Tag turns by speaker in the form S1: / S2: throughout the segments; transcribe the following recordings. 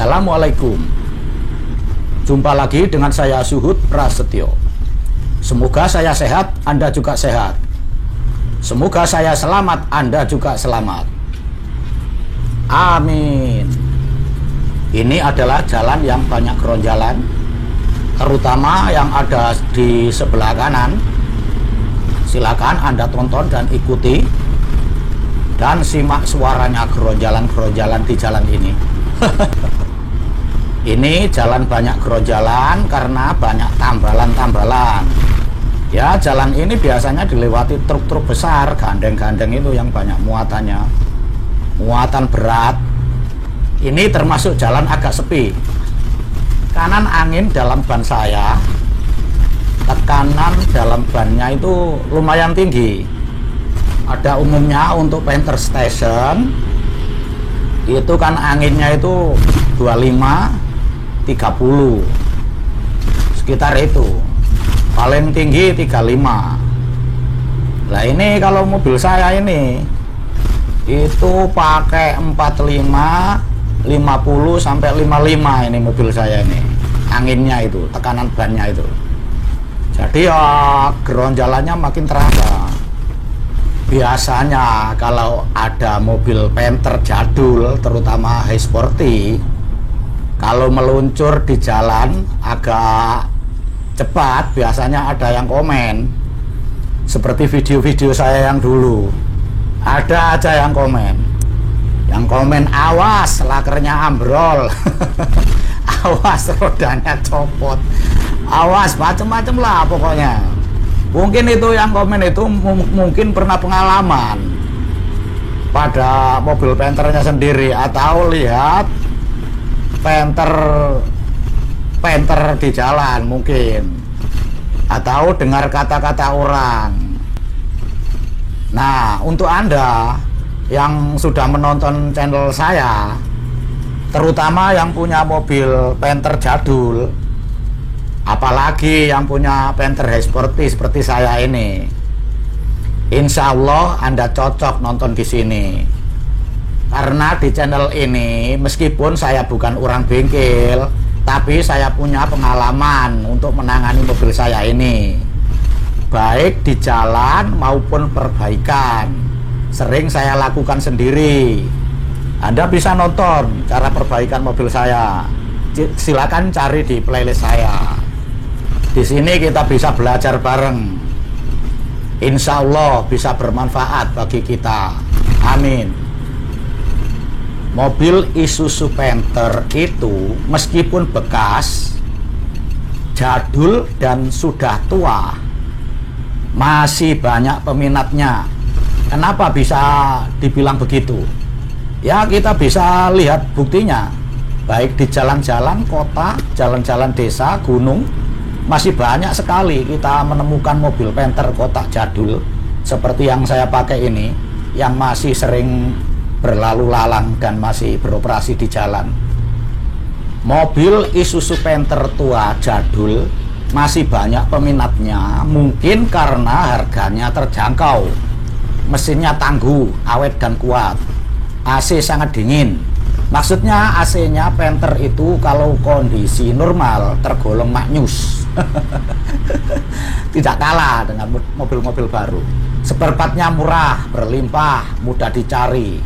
S1: Assalamualaikum. Jumpa lagi dengan saya Suhud Prasetyo. Semoga saya sehat, Anda juga sehat. Semoga saya selamat, Anda juga selamat. Amin. Ini adalah jalan yang banyak geronjalan, terutama yang ada di sebelah kanan. Silakan Anda tonton dan ikuti dan simak suaranya geronjalan-geronjalan di jalan ini. Ini jalan banyak geronjalan karena banyak tambalan-tambalan. Ya, jalan ini biasanya dilewati truk-truk besar, gandeng-gandeng itu yang banyak muatannya, muatan berat. Ini termasuk jalan agak sepi. Kanan angin dalam ban saya, tekanan dalam bannya itu lumayan tinggi. Ada umumnya untuk Panther Station itu kan anginnya itu 25 30 sekitar itu, paling tinggi 35. Nah ini kalau mobil saya ini itu pakai 45 50 sampai 55 ini mobil saya ini anginnya itu, tekanan bannya itu. Jadi ya geronjalannya makin terasa. Biasanya kalau ada mobil Panther jadul, terutama high sporty, kalau meluncur di jalan agak cepat, biasanya ada yang komen. Seperti video-video saya yang dulu, ada aja yang komen. Yang komen, awas lakernya ambrol, awas rodanya copot, awas macem-macem lah pokoknya. Mungkin itu yang komen itu mungkin pernah pengalaman pada mobil Panthernya sendiri, atau lihat Panther di jalan mungkin, atau dengar kata-kata orang. Nah, untuk Anda yang sudah menonton channel saya, terutama yang punya mobil Panther jadul, apalagi yang punya Panther high sporty seperti saya ini, insya Allah Anda cocok nonton di sini. Karena di channel ini, meskipun saya bukan orang bengkel, tapi saya punya pengalaman untuk menangani mobil saya ini, baik di jalan maupun perbaikan. Sering saya lakukan sendiri. Anda bisa nonton cara perbaikan mobil saya. Silakan cari di playlist saya. Di sini kita bisa belajar bareng. Insya Allah bisa bermanfaat bagi kita. Amin. Mobil Isuzu Panther itu meskipun bekas, jadul dan sudah tua, masih banyak peminatnya. Kenapa bisa dibilang begitu? Ya, kita bisa lihat buktinya. Baik di jalan-jalan kota, jalan-jalan desa, gunung, masih banyak sekali kita menemukan mobil Panther kotak jadul seperti yang saya pakai ini, yang masih sering berlalu lalang dan masih beroperasi di jalan. Mobil Isuzu Panther tua jadul masih banyak peminatnya, mungkin karena harganya terjangkau, mesinnya tangguh, awet dan kuat, AC sangat dingin. Maksudnya AC-nya Panther itu kalau kondisi normal tergolong maknyus. Tidak kalah dengan mobil-mobil baru. Spare-partnya murah, berlimpah, mudah dicari.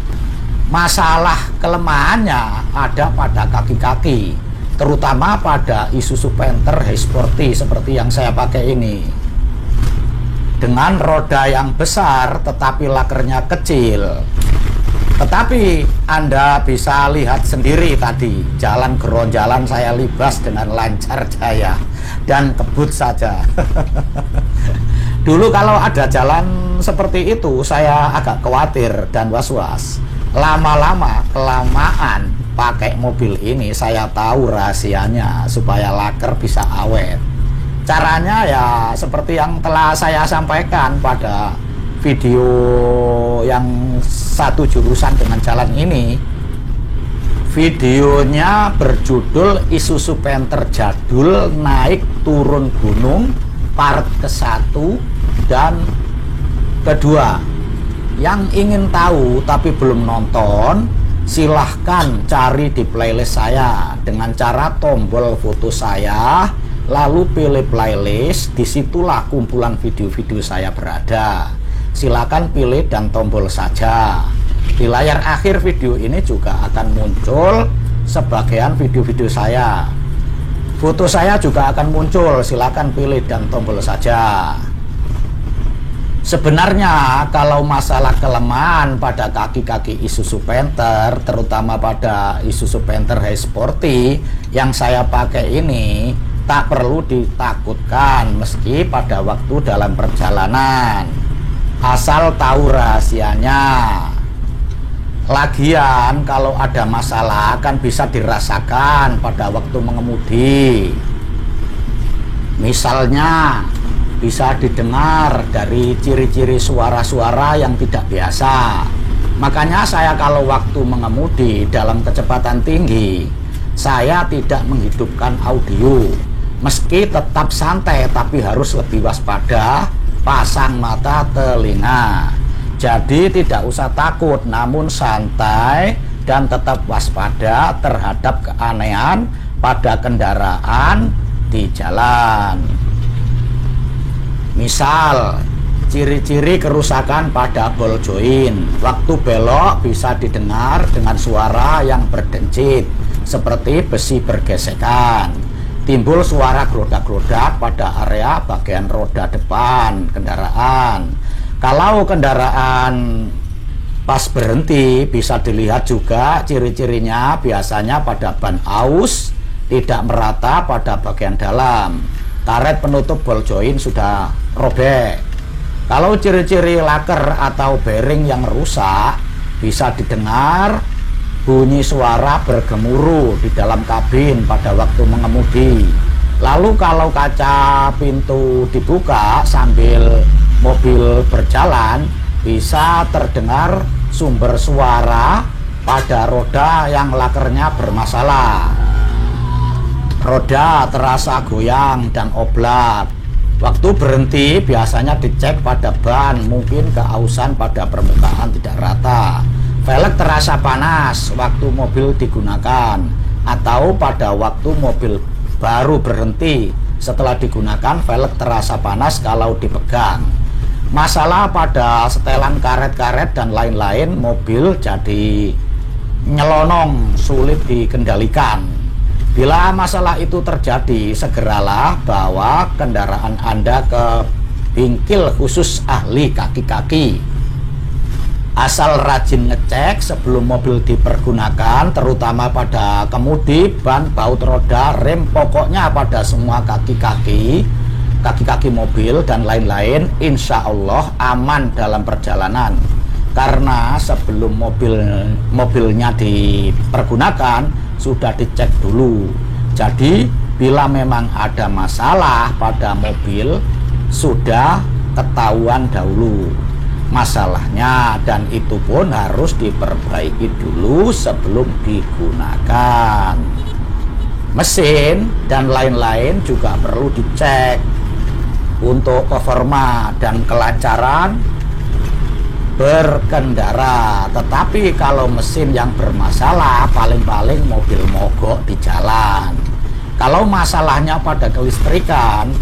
S1: Masalah kelemahannya ada pada kaki-kaki, terutama pada Isuzu Panther high sporty seperti yang saya pakai ini. Dengan roda yang besar tetapi lakernya kecil. Tetapi Anda bisa lihat sendiri tadi, jalan geronjalan saya libas dengan lancar jaya dan kebut saja. Dulu kalau ada jalan seperti itu saya agak khawatir dan was-was. Lama-lama kelamaan pakai mobil ini saya tahu rahasianya supaya laker bisa awet. Caranya ya seperti yang telah saya sampaikan pada video yang satu jurusan dengan jalan ini. Videonya berjudul Isuzu Panther jadul naik turun gunung part ke-1 dan ke-2. Yang ingin tahu tapi belum nonton, silahkan cari di playlist saya dengan cara tombol foto saya, lalu pilih playlist. Disitulah kumpulan video-video saya berada. Silakan pilih dan tombol saja. Di layar akhir video ini juga akan muncul sebagian video-video saya. Foto saya juga akan muncul, silakan pilih dan tombol saja. Sebenarnya kalau masalah kelemahan pada kaki-kaki Isuzu Panther, terutama pada Isuzu Panther High Sporty yang saya pakai ini, tak perlu ditakutkan meski pada waktu dalam perjalanan, asal tahu rahasianya. Lagian kalau ada masalah kan bisa dirasakan pada waktu mengemudi. Misalnya bisa didengar dari ciri-ciri suara-suara yang tidak biasa. Makanya saya kalau waktu mengemudi dalam kecepatan tinggi, saya tidak menghidupkan audio. Meski tetap santai, tapi harus lebih waspada, pasang mata telinga. Jadi tidak usah takut, namun santai dan tetap waspada terhadap keanehan pada kendaraan di jalan. Misal, ciri-ciri kerusakan pada ball joint. Waktu belok bisa didengar dengan suara yang berdencit, seperti besi bergesekan. Timbul suara gerodak-gerodak pada area bagian roda depan kendaraan. Kalau kendaraan pas berhenti, bisa dilihat juga ciri-cirinya biasanya pada ban aus, tidak merata pada bagian dalam. Karet penutup ball joint sudah robek. Kalau ciri-ciri laker atau bearing yang rusak, bisa didengar bunyi suara bergemuruh di dalam kabin pada waktu mengemudi. Lalu kalau kaca pintu dibuka sambil mobil berjalan, bisa terdengar sumber suara pada roda yang lakernya bermasalah. Roda terasa goyang dan oblak. Waktu berhenti biasanya dicek pada ban, mungkin keausan pada permukaan tidak rata. Velg terasa panas waktu mobil digunakan, atau pada waktu mobil baru berhenti setelah digunakan, velg terasa panas kalau dipegang. Masalah pada setelan karet-karet dan lain-lain, mobil jadi nyelonong, sulit dikendalikan. Bila masalah itu terjadi, segeralah bawa kendaraan Anda ke bengkel khusus ahli kaki-kaki. Asal rajin ngecek sebelum mobil dipergunakan, terutama pada kemudi, ban, baut roda, rem, pokoknya pada semua kaki-kaki mobil dan lain-lain, insya Allah aman dalam perjalanan. Karena sebelum mobilnya dipergunakan, sudah dicek dulu. Jadi bila memang ada masalah pada mobil, sudah ketahuan dahulu masalahnya, dan itu pun harus diperbaiki dulu sebelum digunakan. Mesin dan lain-lain juga perlu dicek untuk performa dan kelancaran berkendara. Tetapi kalau mesin yang bermasalah, paling-paling mobil mogok di jalan. Kalau masalahnya pada kelistrikan,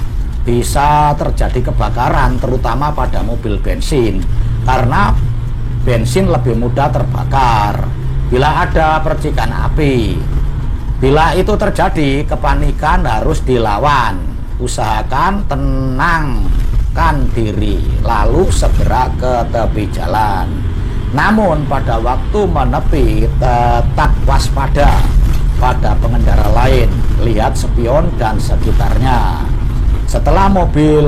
S1: bisa terjadi kebakaran, terutama pada mobil bensin, karena bensin lebih mudah terbakar bila ada percikan api. Bila itu terjadi, kepanikan harus dilawan. Usahakan tenangkan diri, lalu segera ke tepi jalan. Namun pada waktu menepi, tetap waspada pada pengendara lain, lihat spion dan sekitarnya. Setelah mobil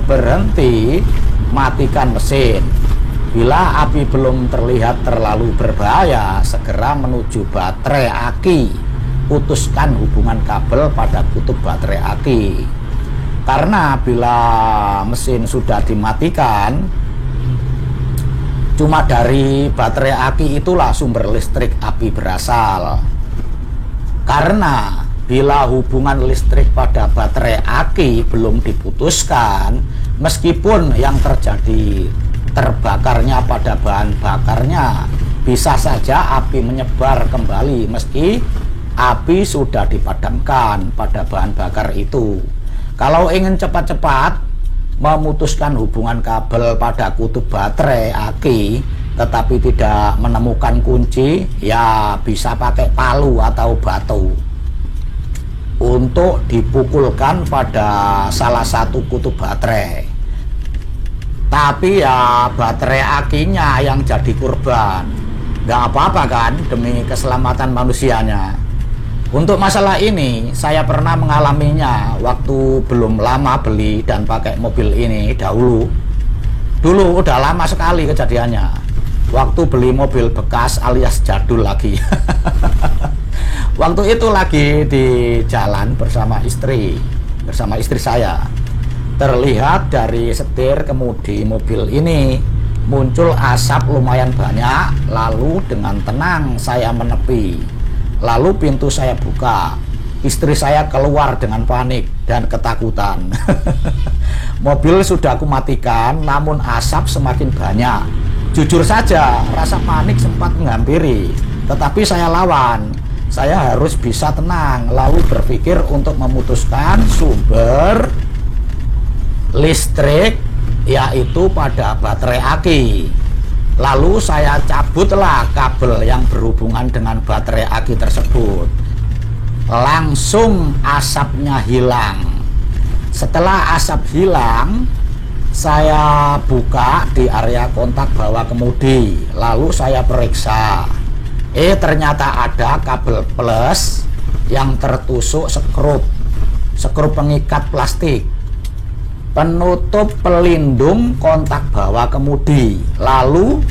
S1: berhenti, matikan mesin. Bila api belum terlihat terlalu berbahaya, segera menuju baterai aki. Putuskan hubungan kabel pada kutub baterai aki. Karena bila mesin sudah dimatikan, cuma dari baterai aki itulah sumber listrik api berasal. Karena bila hubungan listrik pada baterai aki belum diputuskan, meskipun yang terjadi terbakarnya pada bahan bakarnya bisa saja api menyebar kembali meski api sudah dipadamkan pada bahan bakar itu. Kalau ingin cepat-cepat memutuskan hubungan kabel pada kutub baterai aki tetapi tidak menemukan kunci, ya bisa pakai palu atau batu untuk dipukulkan pada salah satu kutub baterai. Tapi ya baterai akinya yang jadi korban. Nggak apa-apa kan, demi keselamatan manusianya. Untuk masalah ini saya pernah mengalaminya waktu belum lama beli dan pakai mobil ini dahulu. Dulu udah lama sekali kejadiannya. Waktu beli mobil bekas alias jadul lagi. Waktu itu lagi di jalan bersama istri saya. Terlihat dari setir kemudi mobil ini muncul asap lumayan banyak, lalu dengan tenang saya menepi. Lalu pintu saya buka, istri saya keluar dengan panik dan ketakutan. Mobil sudah aku matikan, namun asap semakin banyak. Jujur saja, rasa panik sempat menghampiri, tetapi saya lawan. Saya harus bisa tenang, lalu berpikir untuk memutuskan sumber listrik, yaitu pada baterai aki. Lalu saya cabutlah kabel yang berhubungan dengan baterai aki tersebut. Langsung asapnya hilang. Setelah asap hilang, saya buka di area kontak bawah kemudi. Lalu saya periksa. Ternyata ada kabel plus yang tertusuk skrup pengikat plastik, penutup pelindung kontak bawah kemudi, lalu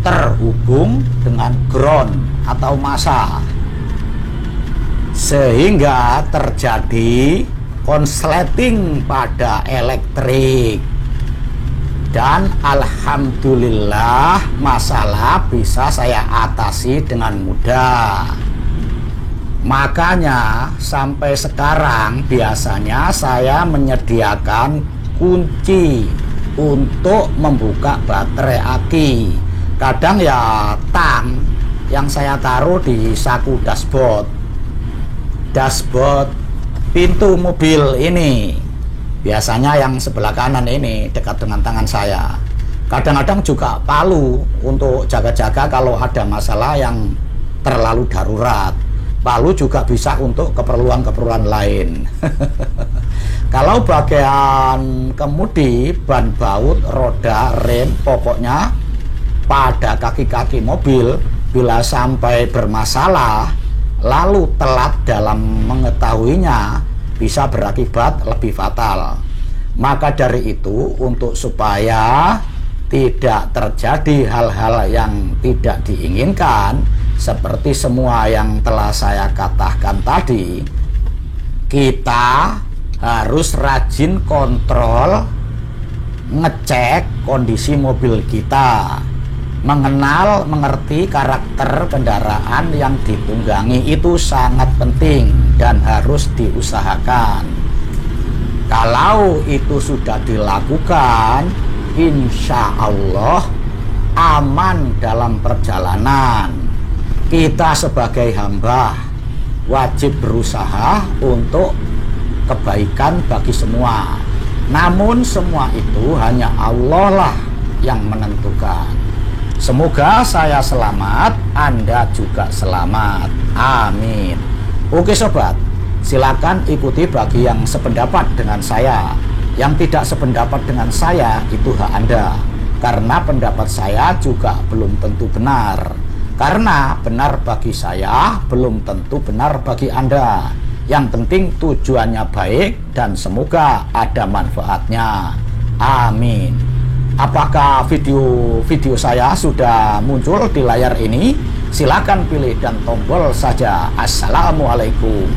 S1: terhubung dengan ground atau massa, sehingga terjadi konsleting pada elektrik. Dan alhamdulillah masalah bisa saya atasi dengan mudah. Makanya sampai sekarang biasanya saya menyediakan kunci untuk membuka baterai aki. Kadang ya tang yang saya taruh di saku dashboard pintu mobil ini. Biasanya yang sebelah kanan ini dekat dengan tangan saya. Kadang-kadang juga palu untuk jaga-jaga kalau ada masalah yang terlalu darurat. Palu juga bisa untuk keperluan-keperluan lain. Kalau bagian kemudi, ban baut, roda, rem, pokoknya pada kaki-kaki mobil, bila sampai bermasalah lalu telat dalam mengetahuinya, bisa berakibat lebih fatal. Maka dari itu, untuk supaya tidak terjadi hal-hal yang tidak diinginkan seperti semua yang telah saya katakan tadi, kita harus rajin kontrol, ngecek kondisi mobil kita, mengerti karakter kendaraan yang ditunggangi. Itu sangat penting dan harus diusahakan. Kalau itu sudah dilakukan, insya Allah aman dalam perjalanan. Kita sebagai hamba wajib berusaha untuk kebaikan bagi semua. Namun semua itu hanya Allah lah yang menentukan. Semoga saya selamat, Anda juga selamat. Amin. Oke sobat, silakan ikuti bagi yang sependapat dengan saya. Yang tidak sependapat dengan saya itu hak Anda. Karena pendapat saya juga belum tentu benar. Karena benar bagi saya belum tentu benar bagi Anda. Yang penting tujuannya baik dan semoga ada manfaatnya. Amin. Apakah video saya sudah muncul di layar ini? Silakan pilih dan tombol saja. Assalamualaikum.